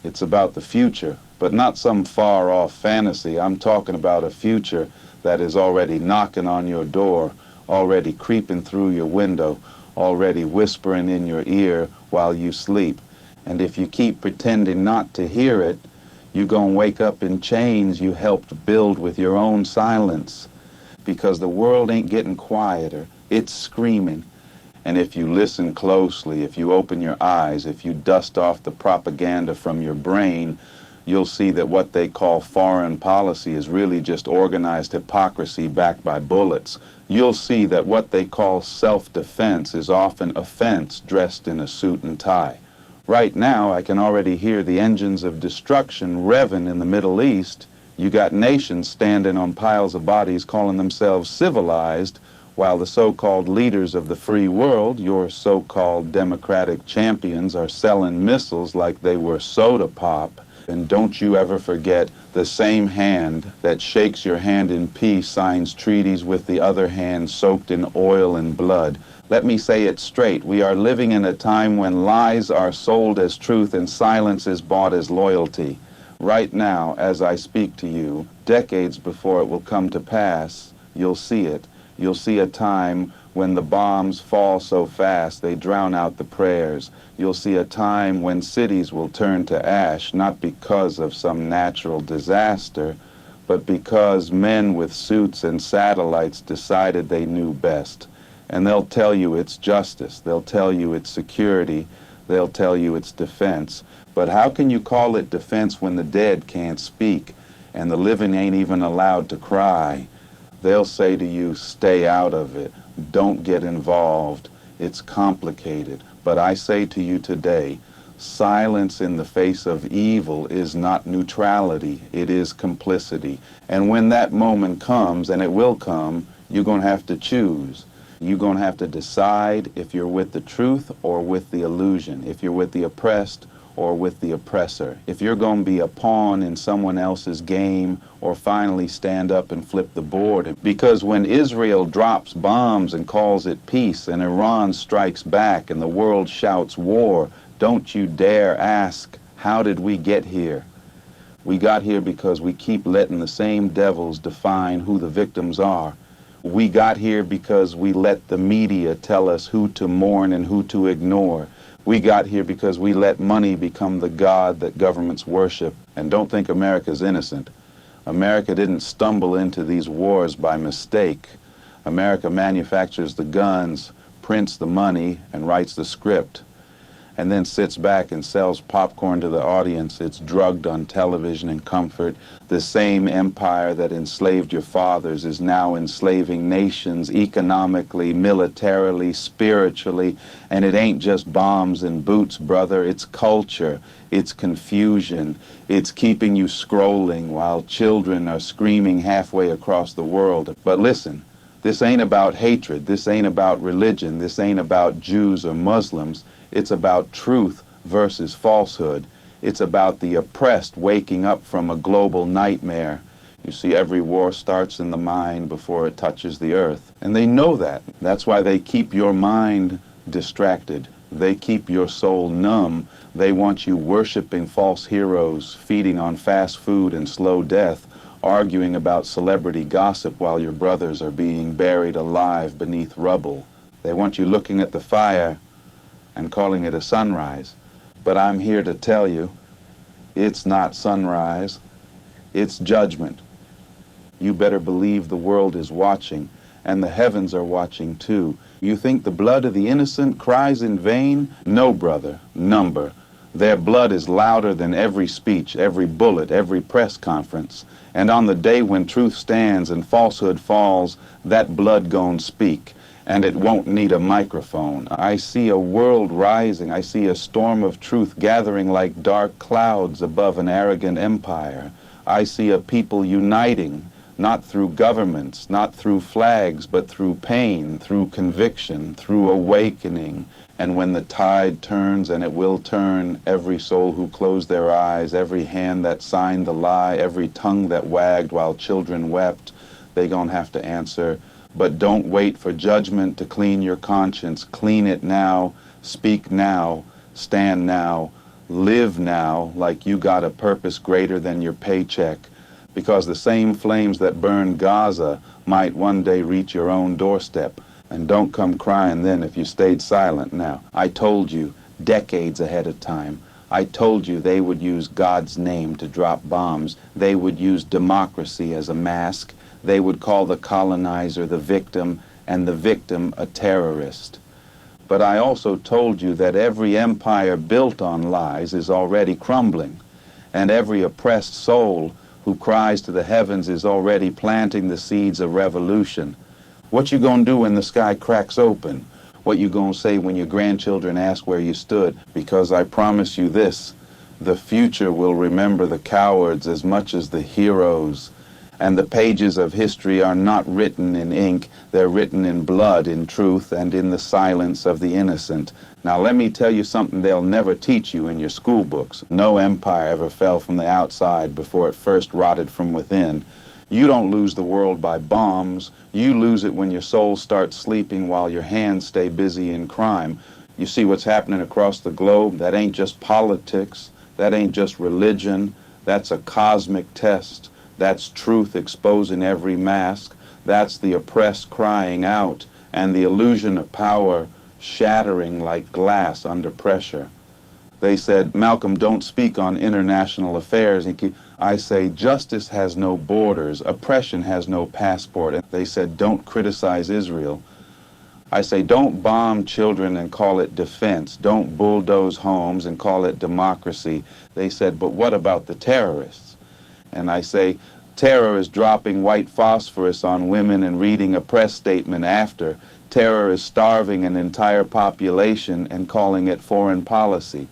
It's about the future, but not some far-off fantasy. I'm talking about a future that is already knocking on your door, already creeping through your window, already whispering in your ear while you sleep. And if you keep pretending not to hear it, you're going to wake up in chains you helped build with your own silence. Because the world ain't getting quieter, it's screaming. And if you listen closely, if you open your eyes, if you dust off the propaganda from your brain, you'll see that what they call foreign policy is really just organized hypocrisy backed by bullets. You'll see that what they call self-defense is often offense dressed in a suit and tie. Right now, I can already hear the engines of destruction revving in the Middle East. You got nations standing on piles of bodies calling themselves civilized, while the so-called leaders of the free world, your so-called democratic champions, are selling missiles like they were soda pop. And don't you ever forget, the same hand that shakes your hand in peace signs treaties with the other hand soaked in oil and blood. Let me say it straight. We are living in a time when lies are sold as truth and silence is bought as loyalty. Right now, as I speak to you, decades before it will come to pass, you'll see it. You'll see a time when the bombs fall so fast they drown out the prayers. You'll see a time when cities will turn to ash, not because of some natural disaster, but because men with suits and satellites decided they knew best. And they'll tell you it's justice, they'll tell you it's security, they'll tell you it's defense. But how can you call it defense when the dead can't speak and the living ain't even allowed to cry? They'll say to you, stay out of it, don't get involved, it's complicated. But I say to you today, silence in the face of evil is not neutrality, it is complicity. And when that moment comes, and it will come, you're going to have to choose. You're going to have to decide if you're with the truth or with the illusion, if you're with the oppressed or with the oppressor, if you're going to be a pawn in someone else's game or finally stand up and flip the board. Because when Israel drops bombs and calls it peace and Iran strikes back and the world shouts war, don't you dare ask, how did we get here? We got here because we keep letting the same devils define who the victims are. We got here because we let the media tell us who to mourn and who to ignore. We got here because we let money become the god that governments worship. And don't think America's innocent. America didn't stumble into these wars by mistake. America manufactures the guns, prints the money, and writes the script, and then sits back and sells popcorn to the audience. It's drugged on television and comfort. The same empire that enslaved your fathers is now enslaving nations economically, militarily, spiritually, and it ain't just bombs and boots, brother. It's culture, it's confusion, it's keeping you scrolling while children are screaming halfway across the world. But listen, this ain't about hatred, this ain't about religion, this ain't about Jews or Muslims. It's about truth versus falsehood. It's about the oppressed waking up from a global nightmare. You see, every war starts in the mind before it touches the earth. And they know that. That's why they keep your mind distracted. They keep your soul numb. They want you worshiping false heroes, feeding on fast food and slow death, arguing about celebrity gossip while your brothers are being buried alive beneath rubble. They want you looking at the fire and calling it a sunrise. But I'm here to tell you, it's not sunrise, it's judgment. You better believe the world is watching, and the heavens are watching too. You think the blood of the innocent cries in vain? No, brother, number. Their blood is louder than every speech, every bullet, every press conference. And on the day when truth stands and falsehood falls, that blood gon' speak. And it won't need a microphone. I see a world rising. I see a storm of truth gathering like dark clouds above an arrogant empire. I see a people uniting, not through governments, not through flags, but through pain, through conviction, through awakening. And when the tide turns, and it will turn, every soul who closed their eyes, every hand that signed the lie, every tongue that wagged while children wept, they gonna have to answer. But don't wait for judgment to clean your conscience. Clean it now, speak now, stand now, Live now like you got a purpose greater than your paycheck, because the same flames that burn Gaza might one day reach your own doorstep. And don't come crying then if you stayed silent now. I told you decades ahead of time. I told you they would use God's name to drop bombs. They would use democracy as a mask. They would call the colonizer the victim and the victim a terrorist. But I also told you that every empire built on lies is already crumbling, and every oppressed soul who cries to the heavens is already planting the seeds of revolution. What you gonna do when the sky cracks open? What you gonna say when your grandchildren ask where you stood? Because I promise you this, the future will remember the cowards as much as the heroes. And the pages of history are not written in ink, they're written in blood, in truth, and in the silence of the innocent. Now let me tell you something they'll never teach you in your school books. No empire ever fell from the outside before it first rotted from within. You don't lose the world by bombs. You lose it when your soul starts sleeping while your hands stay busy in crime. You see what's happening across the globe? That ain't just politics. That ain't just religion. That's a cosmic test. That's truth exposing every mask. That's the oppressed crying out, and the illusion of power shattering like glass under pressure. They said, Malcolm, don't speak on international affairs. I say, justice has no borders. Oppression has no passport. And they said, don't criticize Israel. I say, don't bomb children and call it defense. Don't bulldoze homes and call it democracy. They said, but what about the terrorists? And I say, terror is dropping white phosphorus on women and reading a press statement after. Terror is starving an entire population and calling it foreign policy.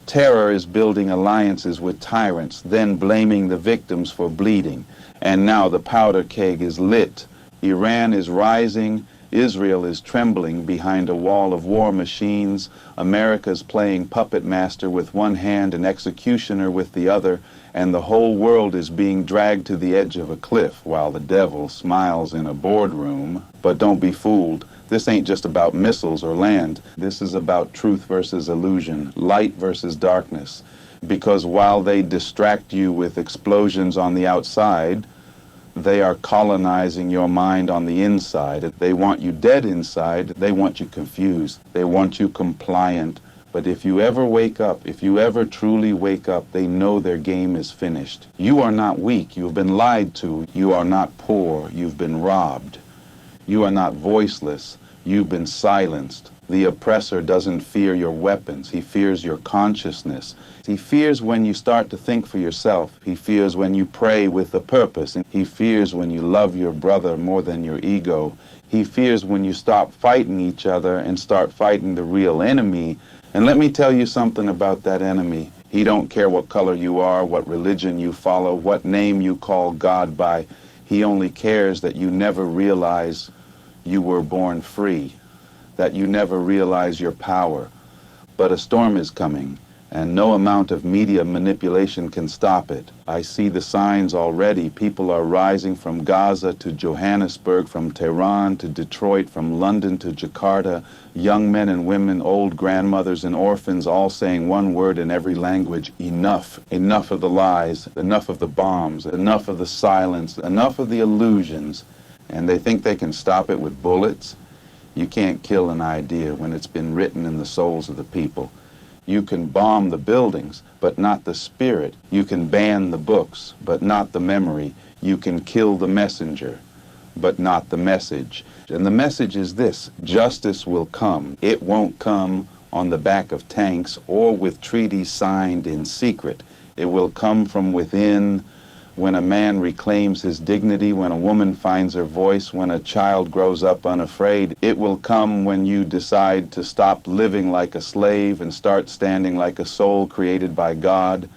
Terror is building alliances with tyrants, then blaming the victims for bleeding. And now the powder keg is lit. Iran is rising. Israel is trembling behind a wall of war machines. America's playing puppet master with one hand and executioner with the other. And the whole world is being dragged to the edge of a cliff while the devil smiles in a boardroom. But don't be fooled. This ain't just about missiles or land. This is about truth versus illusion, light versus darkness. Because while they distract you with explosions on the outside, they are colonizing your mind on the inside. They want you dead inside. They want you confused. They want you compliant. But if you ever wake up, if you ever truly wake up, they know their game is finished. You are not weak. You've been lied to. You are not poor. You've been robbed. You are not voiceless. You've been silenced. The oppressor doesn't fear your weapons. He fears your consciousness. He fears when you start to think for yourself. He fears when you pray with a purpose. And he fears when you love your brother more than your ego. He fears when you stop fighting each other and start fighting the real enemy. And let me tell you something about that enemy. He don't care what color you are, what religion you follow, what name you call God by. He only cares that you never realize you were born free, that you never realize your power. But a storm is coming, and no amount of media manipulation can stop it. I see the signs already. People are rising from Gaza to Johannesburg, from Tehran to Detroit, from London to Jakarta. Young men and women, old grandmothers and orphans, all saying one word in every language: enough. Enough of the lies, enough of the bombs, enough of the silence, enough of the illusions. And they think they can stop it with bullets. You can't kill an idea when it's been written in the souls of the people. You can bomb the buildings, but not the spirit. You can ban the books, but not the memory. You can kill the messenger, but not the message. And the message is this: justice will come. It won't come on the back of tanks or with treaties signed in secret. It will come from within, when a man reclaims his dignity, when a woman finds her voice, when a child grows up unafraid. It will come when you decide to stop living like a slave and start standing like a soul created by God.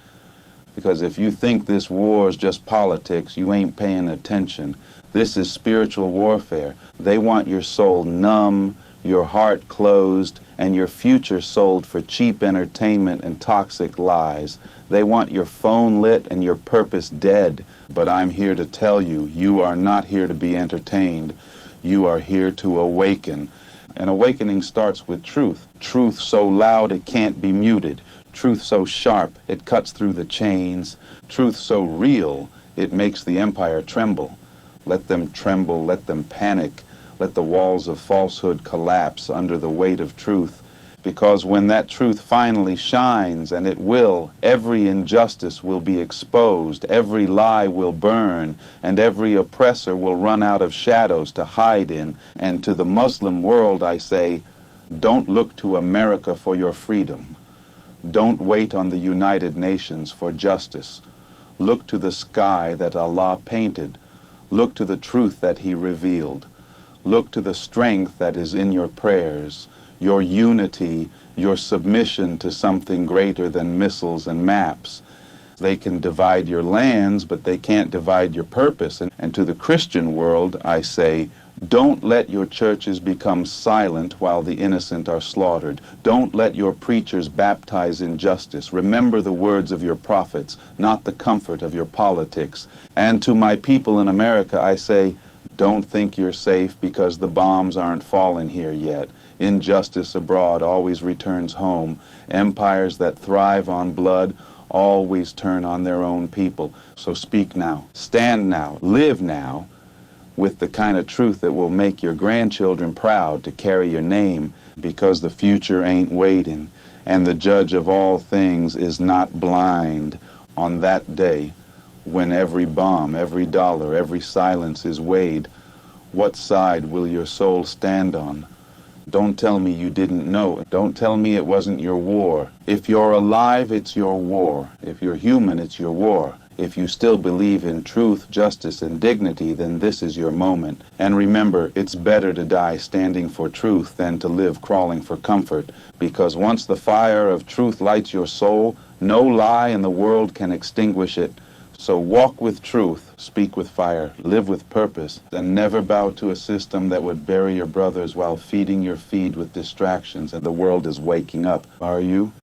Because if you think this war is just politics, you ain't paying attention. This is spiritual warfare. They want your soul numb, your heart closed, and your future sold for cheap entertainment and toxic lies. They want your phone lit and your purpose dead. But I'm here to tell you, you are not here to be entertained. You are here to awaken. And awakening starts with truth. Truth so loud it can't be muted. Truth so sharp, it cuts through the chains. Truth so real, it makes the empire tremble. Let them tremble, let them panic. Let the walls of falsehood collapse under the weight of truth. Because when that truth finally shines, and it will, every injustice will be exposed, every lie will burn, and every oppressor will run out of shadows to hide in. And to the Muslim world I say, don't look to America for your freedom. Don't wait on the United Nations for justice. Look to the sky that Allah painted. Look to the truth that He revealed. Look to the strength that is in your prayers, your unity, your submission to something greater than missiles and maps. They can divide your lands, but they can't divide your purpose. And to the Christian world, I say, don't let your churches become silent while the innocent are slaughtered. Don't let your preachers baptize injustice. Remember the words of your prophets, not the comfort of your politics. And to my people in America, I say, don't think you're safe because the bombs aren't falling here yet. Injustice abroad always returns home. Empires that thrive on blood always turn on their own people. So speak now, stand now, live now, with the kind of truth that will make your grandchildren proud to carry your name, because the future ain't waiting, and the judge of all things is not blind. On that day, when every bomb, every dollar, every silence is weighed, what side will your soul stand on? Don't tell me you didn't know. Don't tell me it wasn't your war. If you're alive, it's your war. If you're human, it's your war. If you still believe in truth, justice, and dignity, then this is your moment. And remember, it's better to die standing for truth than to live crawling for comfort. Because once the fire of truth lights your soul, no lie in the world can extinguish it. So walk with truth, speak with fire, live with purpose, and never bow to a system that would bury your brothers while feeding your feed with distractions. And the world is waking up. Are you?